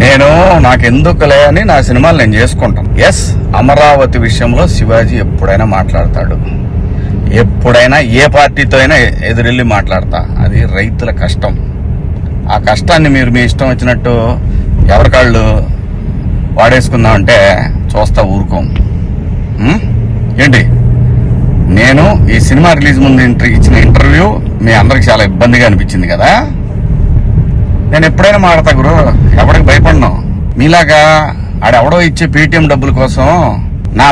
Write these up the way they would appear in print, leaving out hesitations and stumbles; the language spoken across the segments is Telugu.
నేను నాకెందుకులే అని నా సినిమాలు నేను చేసుకుంటాను. ఎస్, అమరావతి విషయంలో శివాజీ ఎప్పుడైనా మాట్లాడతాడు, ఎప్పుడైనా ఏ పార్టీతో అయినా ఎదురెళ్ళి మాట్లాడతా. అది రైతుల కష్టం. ఆ కష్టాన్ని మీరు మీ ఇష్టం వచ్చినట్టు ఎవరికాళ్ళు వాడేసుకుందామంటే చూస్తా ఊరుకోం. ఏంటి, నేను ఈ సినిమా రిలీజ్ ముందు ఇచ్చిన ఇంటర్వ్యూ మీ అందరికి చాలా ఇబ్బందిగా అనిపించింది కదా. నేను ఎప్పుడైనా మాడతా గురు, ఎవరికి భయపడను. మీలాగా ఆడెవడో ఇచ్చే పేటీఎం డబ్బుల కోసం నా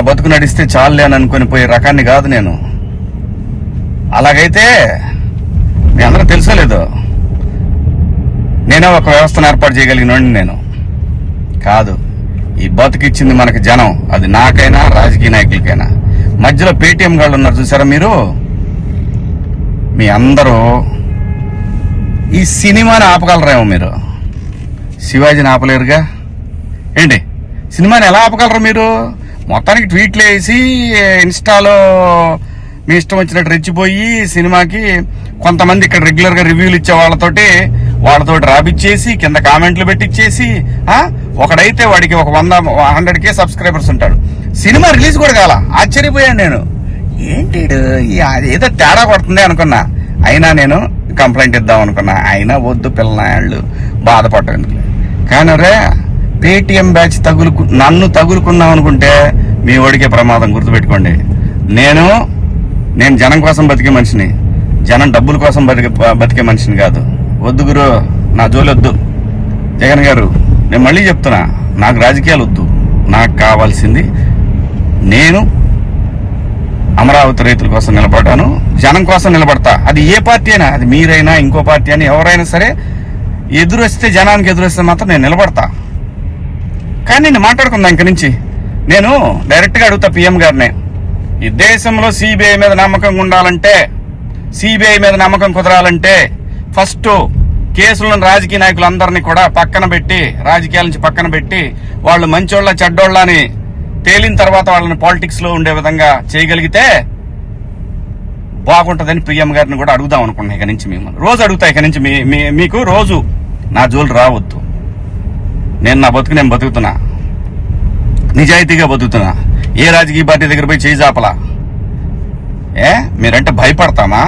బతుకు నడిస్తే చాలులే అని అనుకుని పోయే రకాన్ని కాదు నేను. అలాగైతే మీ అందరూ తెలుసోలేదు, నేనే ఒక వ్యవస్థను ఏర్పాటు చేయగలిగినోడిని నేను కాదు. ఈ బతుకిచ్చింది మనకి జనం, అది నాకైనా రాజకీయ నాయకులకైనా. మధ్యలో పేటీఎం గాళ్ళు ఉన్నారు చూసారా మీరు, మీ అందరూ ఈ సినిమాని ఆపగలరేమో, మీరు శివాజీని ఆపలేరుగా. ఏంటి, సినిమాని ఎలా ఆపగలరు మీరు? మొత్తానికి ట్వీట్లు వేసి ఇన్స్టాలో మీ ఇష్టం వచ్చినట్టు రెచ్చిపోయి సినిమాకి కొంతమంది ఇక్కడ రెగ్యులర్ గా రివ్యూలు ఇచ్చే వాళ్ళతోటి రాపిచ్చేసి కింద కామెంట్లు పెట్టిచ్చేసి, ఒకడైతే వాడికి ఒక 100K సబ్స్క్రైబర్స్ ఉంటాడు. సినిమా రిలీజ్ కూడా కాల, ఆశ్చర్యపోయాను నేను. ఏంటి ఏదో తేడా కొడుతుంది అనుకున్నా. అయినా నేను కంప్లైంట్ ఇద్దాం అనుకున్నా. అయినా వద్దు పిల్లనాయాళ్ళు బాధపడేందుకు. కానీ రే, పేటీఎం బ్యాచ్ నన్ను తగులుకుందాం అనుకుంటే మీ ఓడికే ప్రమాదం. గుర్తుపెట్టుకోండి, నేను జనం కోసం బతికే మనిషిని, జనం డబ్బుల కోసం బతికే మనిషిని కాదు. వద్దు గురు, నా జోలి వద్దు. జగన్ గారు, నేను మళ్ళీ చెప్తున్నా, నాకు రాజకీయాలు వద్దు. నాకు కావాల్సింది, నేను అమరావతి రైతుల కోసం నిలబడ్డాను, జనం కోసం నిలబడతా. అది ఏ పార్టీ అయినా, అది మీరైనా ఇంకో పార్టీ అని ఎవరైనా సరే, ఎదురొస్తే జనానికి ఎదురొస్తే మాత్రం నేను నిలబడతా. కానీ నేను మాట్లాడుకుందా ఇంక నుంచి. నేను డైరెక్ట్ గా అడుగుతా పిఎం గారినే, ఈ దేశంలో సిబిఐ మీద నమ్మకం ఉండాలంటే, సిబిఐ మీద నమ్మకం కుదరాలంటే ఫస్ట్ కేసులను రాజకీయ నాయకులందరినీ కూడా పక్కన పెట్టి, రాజకీయాల నుంచి పక్కన పెట్టి, వాళ్ళు మంచోళ్ళ చెడ్డోళ్ళ అని తేలిన తర్వాత వాళ్ళని పాలిటిక్స్ లో ఉండే విధంగా చేయగలిగితే బాగుంటుందని పిఎం గారిని కూడా అడుగుదాం అనుకున్నా. ఇక నుంచి మిమ్మల్ని రోజు అడుగుతా. ఇక నుంచి మీకు రోజు నా జోలు రావద్దు. నేను నా బతుకు నేను బతుకుతున్నా, నిజాయితీగా బతుకుతున్నా. ఏ రాజకీయ పార్టీ దగ్గర పోయి చేయి జాపలా. మీరంటే భయపడతామా?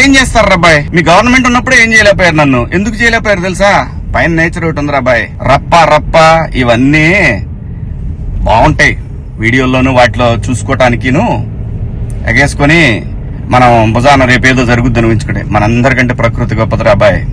ఏం చేస్తారు అబ్బాయి? మీ గవర్నమెంట్ ఉన్నప్పుడే ఏం చేయలేకపోయారు, నన్ను ఎందుకు చేయలేకపోయారు తెలుసా? పైన నేచర్ ఒకటి ఉంది అబ్బాయి. రప్ప ఇవన్నీ బాగుంటాయి వీడియోల్లోనూ వాటిలో చూసుకోవటానికిను ఎగేసుకొని మనం భుజాన రేపేదో జరుగుద్దని ఊహించుకుంటే. మనందరికంటే ప్రకృతి గొప్పది అబ్బాయి.